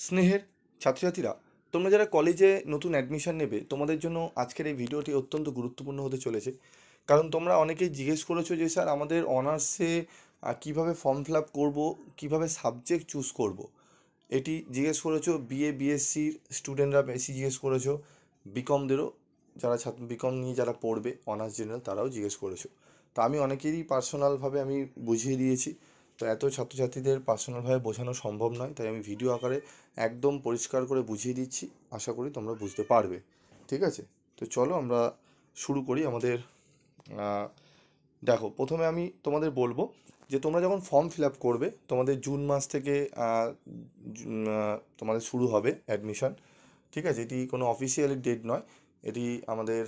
স্নেহের ছাত্রছাত্রীরা, তোমরা যারা কলেজে নতুন অ্যাডমিশন নেবে তোমাদের জন্য আজকের এই ভিডিওটি অত্যন্ত গুরুত্বপূর্ণ হতে চলেছে। কারণ তোমরা অনেকেই জিজ্ঞেস করেছো যে স্যার আমাদের অনার্সে কীভাবে ফর্ম ফিল আপ করবো, কীভাবে সাবজেক্ট চুজ করব। এটি জিজ্ঞেস করেছো বিএ বিএসসির স্টুডেন্টরা বেশি জিজ্ঞেস করেছো, বিকমদেরও যারা ছাত্র বিকম নিয়ে যারা পড়বে অনার্স জেনারেল তারাও জিজ্ঞেস করেছো। তো আমি অনেকেরই পার্সোনালভাবে আমি বুঝিয়ে দিয়েছি। তো এত ছাত্রছাত্রীদের পার্সোনালভাবে বোঝানো সম্ভব নয়, তাই আমি ভিডিও আকারে একদম পরিষ্কার করে বুঝিয়ে দিচ্ছি। আশা করি তোমরা বুঝতে পারবে। ঠিক আছে, তো চলো আমরা শুরু করি আমাদের। আহ, দেখো, প্রথমে আমি তোমাদের বলবো যে তোমরা যখন ফর্ম ফিল আপ করবে তোমাদের জুন মাস থেকে তোমাদের শুরু হবে অ্যাডমিশন। ঠিক আছে, এটি কোনো অফিসিয়ালি ডেট নয়, এটি আমাদের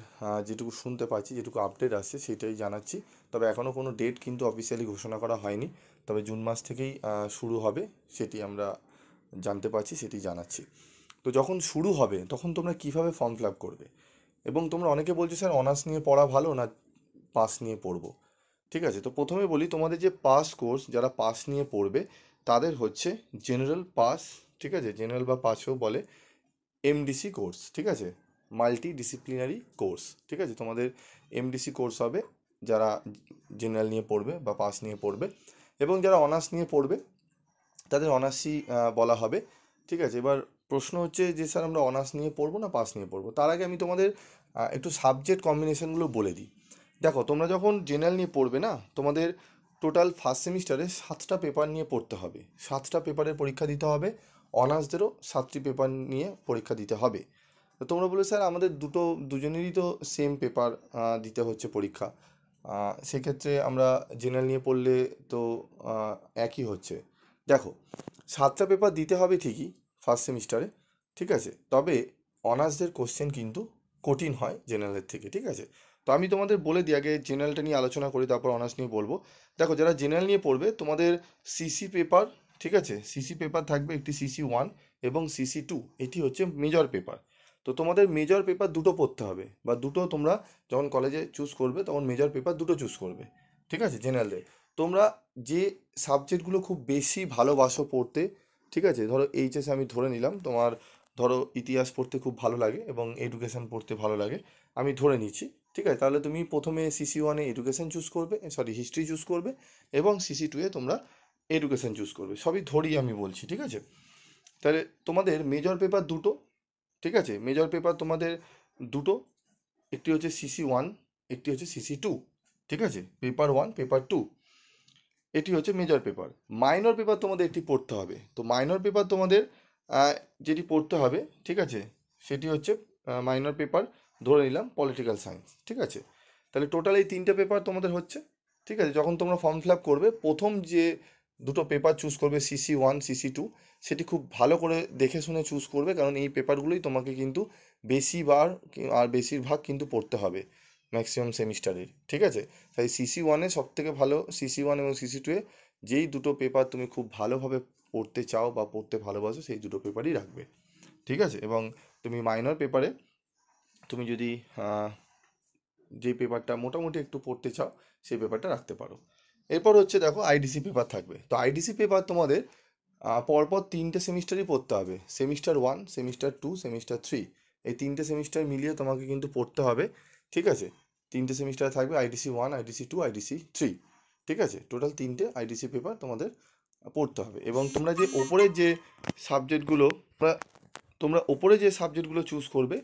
যেটুকু শুনতে পাচ্ছি, যেটুকু আপডেট আসছে সেটাই জানাচ্ছি। তবে এখনও কোনো ডেট কিন্তু অফিসিয়ালি ঘোষণা করা হয়নি, তবে জুন মাস থেকেই শুরু হবে সেটি আমরা জানতে পারছি, সেটি জানাচ্ছি। তো যখন শুরু হবে তখন তোমরা কিভাবে ফর্ম ফিল আপ করবে, এবং তোমরা অনেকে বলছো স্যার অনার্স নিয়ে পড়া ভালো না পাস নিয়ে পড়বো। ঠিক আছে, তো প্রথমে বলি তোমাদের যে পাস কোর্স, যারা পাস নিয়ে পড়বে তাদের হচ্ছে জেনারেল পাস। ঠিক আছে, জেনারেল বা পাসও বলে, এমডিসি কোর্স। ঠিক আছে, মাল্টি ডিসিপ্লিনারি কোর্স। ঠিক আছে, তোমাদের এমডিসি কোর্স হবে যারা জেনারেল নিয়ে পড়বে বা পাস নিয়ে পড়বে, এবং যারা অনার্স নিয়ে পড়বে তাদের অনার্সই বলা হবে। ঠিক আছে, এবার প্রশ্ন হচ্ছে যে স্যার আমরা অনার্স নিয়ে পড়বো না পাস নিয়ে পড়বো। তার আগে আমি তোমাদের একটু সাবজেক্ট কম্বিনেশনগুলো বলে দিই। দেখো, তোমরা যখন জেনারেল নিয়ে পড়বে না, তোমাদের টোটাল ফার্স্ট সেমিস্টারে 7টা পেপার নিয়ে পড়তে হবে, 7টা পেপারের পরীক্ষা দিতে হবে। অনার্সদেরও 7টি পেপার নিয়ে পরীক্ষা দিতে হবে। তো তোমরা বলে স্যার আমাদের দুজনেরই তো সেম পেপার দিতে হচ্ছে পরীক্ষা, সেক্ষেত্রে আমরা জেনারেল নিয়ে পড়লে তো একই হচ্ছে। দেখো, 7টা পেপার দিতে হবে ঠিকই ফার্স্ট সেমিস্টারে। ঠিক আছে, তবে অনার্সদের কোশ্চেন কিন্তু কঠিন হয় জেনারেলের থেকে। ঠিক আছে, তো আমি তোমাদের বলে দিই, আগে জেনারেলটা নিয়ে আলোচনা করি, তারপর অনার্স নিয়ে বলবো। দেখো, যারা জেনারেল নিয়ে পড়বে তোমাদের সিসি পেপার, ঠিক আছে, সিসি পেপার থাকবে একটি, সিসি 1 এবং সিসি 2, এটি হচ্ছে মেজর পেপার। তো তোমাদের মেজর পেপার দুটো পড়তে হবে, বা দুটো তোমরা যখন কলেজে চুজ করবে তখন মেজর পেপার দুটো চুজ করবে। ঠিক আছে, জেনারেলে তোমরা যে সাবজেক্টগুলো খুব বেশি ভালোবাসো পড়তে, ঠিক আছে, ধরো এইচএস আমি ধরে নিলাম তোমার, ধরো ইতিহাস পড়তে খুব ভালো লাগে এবং এডুকেশন পড়তে ভালো লাগে, আমি ধরে নিচ্ছি। ঠিক আছে, তাহলে তুমি প্রথমে সিসি 1-এ এডুকেশন চুজ করবে, সরি হিস্ট্রি চুজ করবে, এবং সিসি 2-এ তোমরা এডুকেশন চুজ করবে। সবই ধরি আমি বলছি। ঠিক আছে, তাহলে তোমাদের মেজর পেপার দুটো। ঠিক আছে, মেজর পেপার তোমাদের দুটো, একটি হচ্ছে সিসি 1, একটি হচ্ছে সিসি 2। ঠিক আছে, পেপার 1 পেপার 2, এটি হচ্ছে মেজর পেপার। মাইনর পেপার তোমাদের একটি পড়তে হবে। তো মাইনর পেপার তোমাদের আহ, যেটি পড়তে হবে, ঠিক আছে, সেটি হচ্ছে মাইনর পেপার, ধরে নিলাম পলিটিক্যাল সায়েন্স। ঠিক আছে, তাহলে টোটাল এই 3টে পেপার তোমাদের হচ্ছে। ঠিক আছে, যখন তোমরা ফর্ম ফিল আপ করবে প্রথম যে দুটো পেপার চুজ করবে সিসি 1 সিসি 2, সেটি খুব ভালো করে দেখে শুনে চুজ করবে, কারণ এই পেপারগুলোই তোমাকে কিন্তু বেশিবার আর বেশিরভাগ কিন্তু পড়তে হবে ম্যাক্সিমাম সেমিস্টারের। ঠিক আছে, তাই সিসি 1-এ সব থেকে ভালো, সিসি 1 এবং সিসি 2-এ যেই দুটো পেপার তুমি খুব ভালোভাবে পড়তে চাও বা পড়তে ভালোবাসো সেই দুটো পেপারই রাখবে। ঠিক আছে, এবং তুমি মাইনর পেপারে তুমি যদি যে পেপারটা মোটামুটি একটু পড়তে চাও সেই পেপারটা রাখতে পারো। এরপর হচ্ছে দেখো আইডিসি পেপার থাকবে। তো আইডিসি পেপার তোমাদের পরপর 3টে সেমিস্টারই পড়তে হবে, সেমিস্টার 1 সেমিস্টার 2 সেমিস্টার 3, এই 3টে সেমিস্টার মিলিয়ে তোমাকে কিন্তু পড়তে হবে। ঠিক আছে, 3টে সেমিস্টার থাকবে, আইডিসি 1 আইডিসি 2 আইডিসি 3। ঠিক আছে, টোটাল 3টে আইডিসি পেপার তোমাদের পড়তে হবে। এবং তোমরা যে ওপরের যে সাবজেক্টগুলো, তোমরা ওপরে যে সাবজেক্টগুলো চুজ করবে,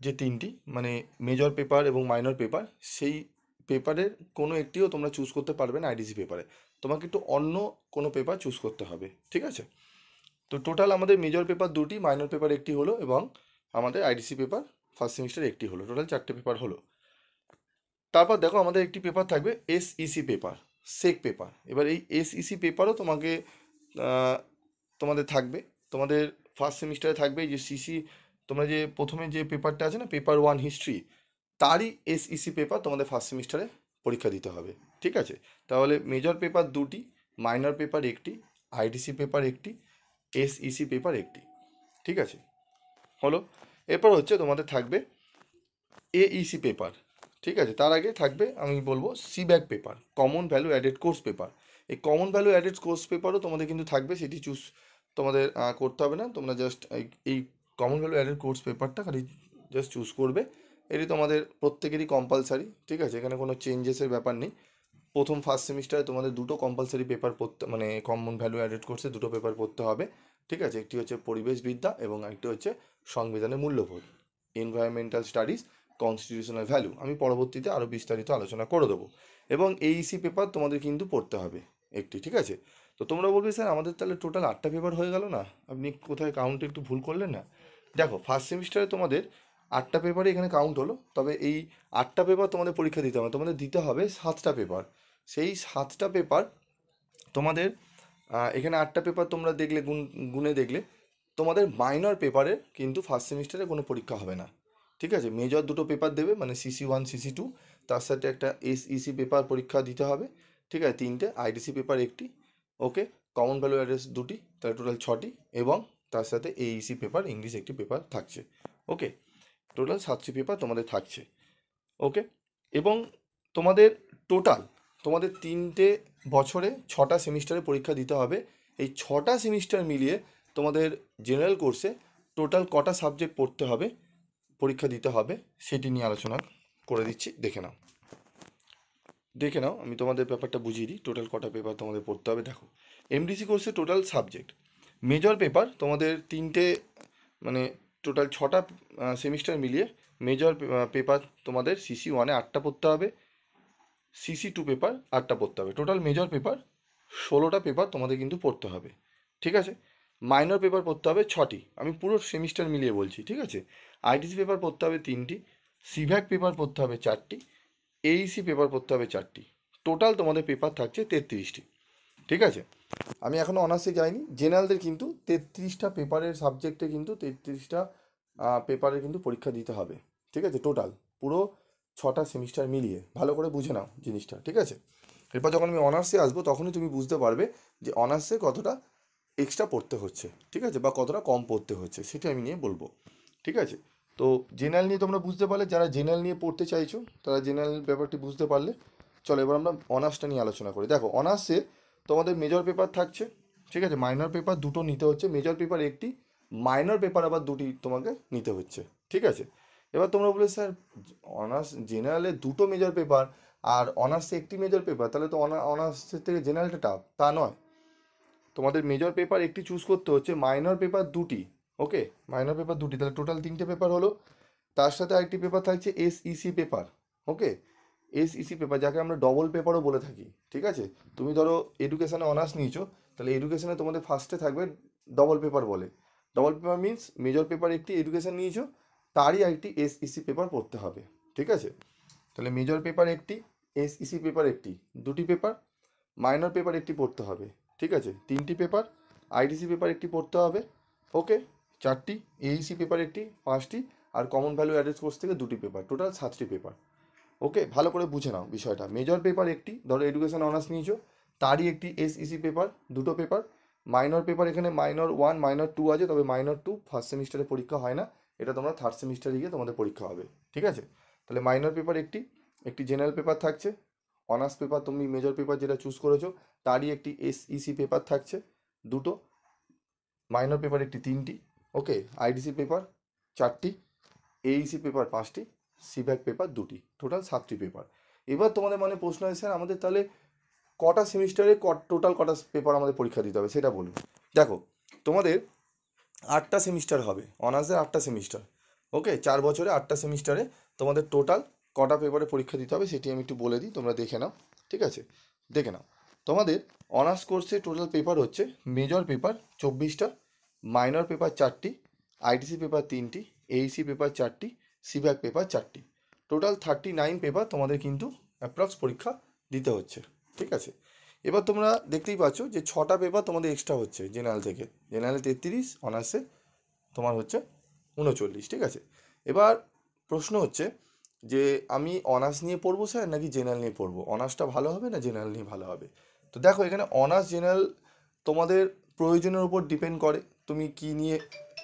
যে 3টি মানে মেজর পেপার এবং মাইনর পেপার, সেই পেপারের কোনো একটিও তোমরা চুজ করতে পারবে না আইডিসি পেপারে, তোমাকে একটু অন্য কোনো পেপার চুজ করতে হবে। ঠিক আছে, তো টোটাল আমাদের মেজর পেপার দুটি, মাইনর পেপার একটি হলো, এবং আমাদের আইডিসি পেপার ফার্স্ট সেমিস্টার একটি হলো, টোটাল 4টে পেপার হলো। তারপর দেখো আমাদের একটি পেপার থাকবে এসইসি পেপার, সেক পেপার। এবার এই এসইসি পেপারও তোমাকে আহ, তোমাদের থাকবে, তোমাদের ফার্স্ট সেমিস্টারে থাকবে এই যে সিসি, তোমরা যে প্রথমে যে পেপারটা আছে না পেপার 1 হিস্ট্রি, তারই এসইসি পেপার তোমাদের ফার্স্ট সেমিস্টারে পরীক্ষা দিতে হবে। ঠিক আছে, তাহলে মেজর পেপার দুটি, মাইনর পেপার একটি, আইডিসি পেপার একটি, এসইসি পেপার একটি। ঠিক আছে, হলো। এরপর হচ্ছে তোমাদের থাকবে এইসি পেপার। ঠিক আছে, তার আগে থাকবে আমি বলবো সিব্যাক paper, common value added course paper. এই কমন ভ্যালু অ্যাডেড কোর্স পেপারও তোমাদের কিন্তু থাকবে, সেটি চুজ তোমাদের করতে হবে না, তোমরা জাস্ট এই কমন ভ্যালু অ্যাডেড কোর্স পেপারটা খালি জাস্ট চুজ করবে। এটি তোমাদের প্রত্যেকেরই কম্পালসারি, ঠিক আছে, এখানে কোনো চেঞ্জেসের ব্যাপার নেই। প্রথম ফার্স্ট সেমিস্টারে তোমাদের দুটো কম্পালসারি পেপার পড়তে, মানে কমন ভ্যালু অ্যাডেড কোর্সে দুটো পেপার পড়তে হবে, ঠিক আছে। একটি হচ্ছে পরিবেশবিদ্যা এবং একটি হচ্ছে সংবিধানের মূল্যবোধ, এনভায়রনমেন্টাল স্টাডিজ, কনস্টিটিউশনাল ভ্যালু। আমি পরবর্তীতে আরও বিস্তারিত আলোচনা করে দেবো। এবং এইসি পেপার তোমাদের কিন্তু পড়তে হবে একটি, ঠিক আছে। তো তোমরা বলবে স্যার আমাদের তাহলে টোটাল 8টা পেপার হয়ে গেল না, আপনি কোথায় কাউন্ট একটু ভুল করলেন না। দেখো ফার্স্ট সেমিস্টারে তোমাদের 8টা পেপারই এখানে কাউন্ট হলো, তবে এই 8টা পেপার তোমাদের পরীক্ষা দিতে হবে, তোমাদের দিতে হবে 7টা পেপার। সেই 7টা পেপার তোমাদের এখানে 8টা পেপার তোমরা দেখলে গুনে দেখলে তোমাদের মাইনর পেপারের কিন্তু ফার্স্ট সেমিস্টারে কোনো পরীক্ষা হবে না, ঠিক আছে। মেজর দুটো পেপার দেবে, মানে CC1 CC2, তার সাথে একটা SEC পেপার পরীক্ষা দিতে হবে, ঠিক আছে, 3টে, IDC পেপার একটি, ওকে, কমন ভ্যালু অ্যাড্রেস 2টি, তাহলে টোটাল 6টি, এবং তার সাথে AEC পেপার ইংলিশ একটি পেপার থাকছে, ওকে, টোটাল 7টি পেপার তোমাদের থাকছে, ওকে। এবং তোমাদের টোটাল তোমাদের 3টে বছরে 6টা সেমিস্টারে পরীক্ষা দিতে হবে। এই 6টা সেমিস্টার মিলিয়ে তোমাদের জেনারেল কোর্সে টোটাল কটা সাবজেক্ট পড়তে হবে, পরীক্ষা দিতে হবে, সেটি নিয়ে আলোচনা করে দিচ্ছি, দেখে নাও আমি তোমাদের ব্যাপারটা বুঝিয়ে দিই। টোটাল কটা পেপার তোমাদের পড়তে হবে দেখো। MDC কোর্সে টোটাল সাবজেক্ট মেজর পেপার তোমাদের 3টে, মানে টোটাল 6টা সেমিস্টার মিলিয়ে মেজর পেপার তোমাদের CC1-এ 8টা পড়তে হবে, CC2 পেপার 8টা পড়তে হবে, টোটাল মেজর পেপার 16টা পেপার তোমাদের কিন্তু পড়তে হবে, ঠিক আছে। মাইনর পেপার পড়তে হবে 6টি, আমি পুরো সেমিস্টার মিলিয়ে বলছি, ঠিক আছে। ITC পেপার পড়তে হবে 3টি, সিভ্যাক পেপার পড়তে হবে 4টি, AEC পেপার পড়তে হবে 4টি, টোটাল তোমাদের পেপার থাকছে 33টি, ঠিক আছে। আমি এখনও অনার্সে যাইনি, জেনারেলদের কিন্তু 33টা পেপারের সাবজেক্টে কিন্তু 33টা পেপারের কিন্তু পরীক্ষা দিতে হবে, ঠিক আছে, টোটাল পুরো 6টা সেমিস্টার মিলিয়ে। ভালো করে বুঝে নাও জিনিসটা, ঠিক আছে। এরপর যখন আমি অনার্সে আসবো তখনই তুমি বুঝতে পারবে যে অনার্সে কতটা এক্সট্রা পড়তে হচ্ছে, ঠিক আছে, বা কতটা কম পড়তে হচ্ছে, সেটা আমি নিয়ে বলবো, ঠিক আছে। তো জেনারেল নিয়ে তোমরা বুঝতে পারলে, যারা জেনারেল নিয়ে পড়তে চাইছো তারা জেনারেল ব্যাপারটি বুঝতে পারলে। চলো এবার আমরা অনার্সটা নিয়ে আলোচনা করি। দেখো অনার্সে তোমাদের মেজর পেপার থাকছে, ঠিক আছে, মাইনর পেপার দুটো নিতে হচ্ছে, মেজর পেপার একটি, মাইনর পেপার আবার দুটি তোমাকে নিতে হচ্ছে, ঠিক আছে। এবার তোমরা বলে স্যার অনার্স জেনারেলে দুটো মেজর পেপার আর অনার্সে একটি মেজর পেপার, তাহলে তো অনার্সের থেকে জেনারেলটা টাফ, তা নয়। তোমাদের মেজর পেপার একটি চুজ করতে হচ্ছে, মাইনর পেপার দুটি, ওকে, মাইনর পেপার দুটি, তাহলে টোটাল 3টে পেপার হলো। তার সাথে আরেকটি পেপার থাকছে SEC পেপার, ওকে, SEC পেপার যাকে আমরা ডবল পেপারও বলে থাকি, ঠিক আছে। তুমি ধরো এডুকেশনে অনার্স নিয়েছো, তাহলে এডুকেশনে তোমাদের ফার্স্টে থাকবে ডবল পেপার বলে। Double paper means major paper একটি এডুকেশন নিয়েছো, তারই একটি SEC পেপার পড়তে হবে, ঠিক আছে। তাহলে মেজর পেপার একটি, SEC পেপার একটি, দুটি পেপার, মাইনর পেপার একটি পড়তে হবে, ঠিক আছে, 3টি পেপার, ITC পেপার একটি পড়তে হবে, ওকে, 4টি, AEC পেপার একটি, 5টি, আর কমন ভ্যালু অ্যাড্রেস কোর্স থেকে 2টি পেপার, টোটাল 7টি পেপার, ওকে। ভালো করে বুঝে নাও বিষয়টা। মেজর পেপার একটি, ধরো এডুকেশন অনার্স নিয়েছো, তারই একটি SEC পেপার, দুটো পেপার। মাইনর পেপার এখানে মাইনর 1 মাইনর 2 আছে, তবে মাইনর 2 ফার্স্ট সেমিস্টারে পরীক্ষা হয় না, এটা তোমরা থার্ড সেমিস্টারে গিয়ে তোমাদের পরীক্ষা হবে, ঠিক আছে। তাহলে মাইনর পেপার একটি, একটি জেনারেল পেপার থাকছে, অনার্স পেপার তুমি মেজর পেপার যেটা চুজ করেছো তারই একটি SEC পেপার থাকছে, দুটো, মাইনর পেপার একটি, 3টি, ওকে, IDC পেপার 4টি, AEC পেপার 5টি, সিভ্যাক পেপার 2টি, টোটাল 7টি পেপার। এবার তোমাদের মনে প্রশ্ন হয় স্যার আমাদের তাহলে কটা সেমিস্টারে টোটাল কটা পেপার আমাদের পরীক্ষা দিতে হবে সেটা বলুন। দেখো তোমাদের 8টা সেমিস্টার হবে, অনার্সের 8টা সেমিস্টার, ওকে, 4 বছরে 8টা সেমিস্টারে তোমাদের টোটাল কটা পেপারে পরীক্ষা দিতে হবে সেটি আমি একটু বলে দিই, তোমরা দেখে নাও, ঠিক আছে, দেখে নাও। তোমাদের অনার্স কোর্সে টোটাল পেপার হচ্ছে মেজর পেপার 24টা, মাইনর পেপার 4টি, ITC পেপার 3টি, AEC পেপার 4টি, সিভ্যাক পেপার 4টি, টোটাল 39 পেপার তোমাদের কিন্তু অ্যাপ্রক্স পরীক্ষা দিতে হচ্ছে, ঠিক আছে। এবার তোমরা দেখতেই পাচ্ছ যে 6টা পেপার তোমাদের এক্সট্রা হচ্ছে জেনারেল থেকে, জেনারেলে 33, অনার্সে তোমার হচ্ছে 39, ঠিক আছে। এবার প্রশ্ন হচ্ছে যে আমি অনার্স নিয়ে পড়বো স্যার নাকি জেনারেল নিয়ে পড়বো, অনার্সটা ভালো হবে না জেনারেল নিয়ে ভালো হবে। তো দেখো এখানে অনার্স জেনারেল তোমাদের প্রয়োজনের উপর ডিপেন্ড করে তুমি কি নিয়ে,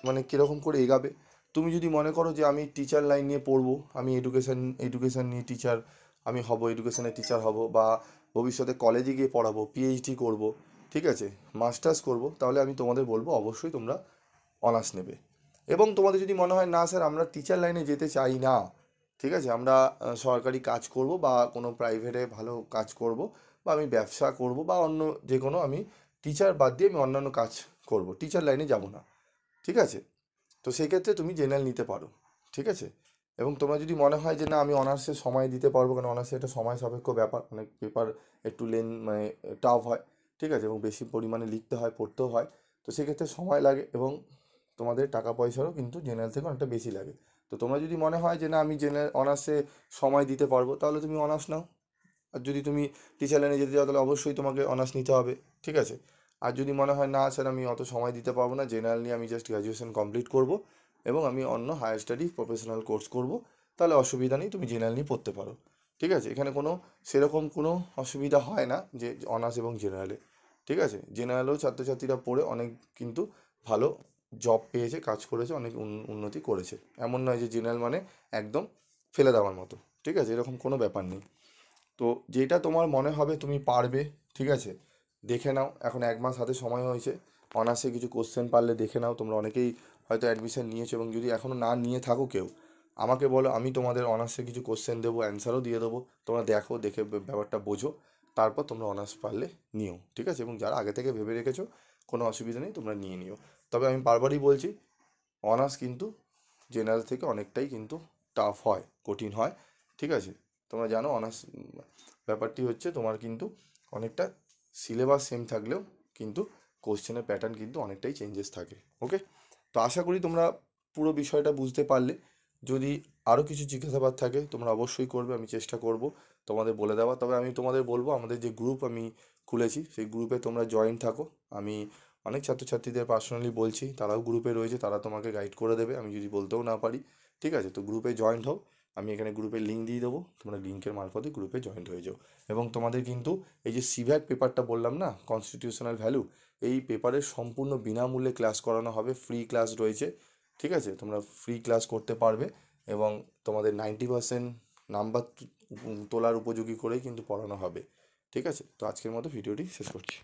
মানে কীরকম করে এগাবে। তুমি যদি মনে করো যে আমি টিচার লাইন নিয়ে পড়বো, আমি এডুকেশন নিয়ে টিচার আমি হব, এডুকেশনের টিচার হব, বা ভবিষ্যতে কলেজে গিয়ে পড়াবো, PhD করব, ঠিক আছে, মাস্টার্স করব, তাহলে আমি তোমাদের বলবো অবশ্যই তোমরা অনার্স নেবে। এবং তোমাদের যদি মনে হয় না স্যার আমরা টিচার লাইনে যেতে চাই না, ঠিক আছে, আমরা সরকারি কাজ করব বা কোনো প্রাইভেটে ভালো কাজ করব, বা আমি ব্যবসা করব, বা অন্য যে কোনো আমি টিচার বাদ দিয়ে আমি অন্যান্য কাজ করব, টিচার লাইনে যাব না, ঠিক আছে, তো সেক্ষেত্রে তুমি জেনারেল নিতে পারো। ঠিক আছে, এবং তোমার যদি মনে হয় যে না আমি অনার্সে সময় দিতে পারবো, কারণ অনার্সে একটা সময় সাপেক্ষ ব্যাপার, অনেক পেপার একটু মানে টাফ হয়, ঠিক আছে, এবং বেশি পরিমাণে লিখতে হয়, পড়তেও হয়, তো সেক্ষেত্রে সময় লাগে এবং তোমাদের টাকা পয়সারও কিন্তু জেনারেল থেকে অনেকটা বেশি লাগে। তো তোমরা যদি মনে হয় যে না আমি জেনারেল অনার্সে সময় দিতে পারবো, তাহলে তুমি অনার্স নাও। আর যদি তুমি টিচার লাইনে যেতে চাও, তাহলে অবশ্যই তোমাকে অনার্স নিতে হবে। ঠিক আছে, আর যদি মনে হয় না স্যার আমি অত সময় দিতে পারবো না, জেনারেল নিয়ে আমি জাস্ট গ্র্যাজুয়েশন কমপ্লিট করব এবং আমি অন্য হায়ার স্টাডি প্রফেশনাল কোর্স করব, তাহলে অসুবিধা নেই, তুমি জেনারেল নিয়ে পড়তে পারো। ঠিক আছে, এখানে কোনো সেরকম কোনো অসুবিধা হয় না যে অনার্স এবং জেনারেলে। ঠিক আছে, জেনারেলেও ছাত্রছাত্রীরা পড়ে অনেক কিন্তু ভালো জব পেয়েছে, কাজ করেছে, অনেক উন্নতি করেছে। এমন নয় যে জেনারেল মানে একদম ফেলে দেওয়ার মতো। ঠিক আছে, এরকম কোনো ব্যাপার নেই। তো যেটা তোমার মনে হবে তুমি পারবে, ঠিক আছে, দেখে নাও, এখন 1 মাস হাতে সময় হয়েছে, অনার্সে কিছু কোশ্চেন পারলে দেখে নাও। তোমরা অনেকেই হয়তো অ্যাডমিশন নিয়েছো, এবং যদি এখনও না নিয়ে থাকো কেউ, আমাকে বলো, আমি তোমাদের অনার্সে কিছু কোশ্চেন দেবো, অ্যান্সারও দিয়ে দেবো, তোমরা দেখো, দেখে ব্যাপারটা বোঝো, তারপর তোমরা অনার্স পারলে নিও। ঠিক আছে, এবং যারা আগে থেকে ভেবে রেখেছো কোনো অসুবিধা নেই, তোমরা নিয়ে নিও। তবে আমি বারবারই বলছি, অনার্স কিন্তু জেনারেল থেকে অনেকটাই কিন্তু টাফ হয়, কঠিন হয়। ঠিক আছে, তোমরা জানো অনার্স ব্যাপারটি হচ্ছে তোমার কিন্তু অনেকটা সিলেবাস সেম থাকলেও কিন্তু কোশ্চেনের প্যাটার্ন কিন্তু অনেকটাই চেঞ্জেস থাকে। ওকে, তো আশা করি তোমরা পুরো বিষয়টা বুঝতে পারলে। যদি আরও কিছু জিজ্ঞাসাবাদ থাকে তোমরা অবশ্যই করবে, আমি চেষ্টা করব তোমাদের বলে দেওয়া। তবে আমি তোমাদের বলবো, আমাদের যে গ্রুপ আমি খুলেছি সেই গ্রুপে তোমরা জয়েন থাকো। আমি অনেক ছাত্রছাত্রীদের পার্সোনালি বলছি, তারাও গ্রুপে রয়েছে, তারা তোমাকে গাইড করে দেবে আমি যদি বলতেও না পারি। ঠিক আছে, তো গ্রুপে জয়েন্ট হও, আমি এখানে গ্রুপের লিঙ্ক দিয়ে দেবো, তোমরা লিঙ্কের মারফতে গ্রুপে জয়েন্ট হয়ে যাও। এবং তোমাদের কিন্তু এই যে সিভ্যাক পেপারটা বললাম না, কনস্টিটিউশনাল ভ্যালু, এই পেপারের সম্পূর্ণ বিনামূল্যে ক্লাস করানো হবে, ফ্রি ক্লাস রয়েছে। ঠিক আছে, তোমরা ফ্রি ক্লাস করতে পারবে এবং তোমাদের 90% নাম্বার তোলার উপযোগী করেই কিন্তু পড়ানো হবে। ঠিক আছে, তো আজকের মতো ভিডিওটি শেষ করছি।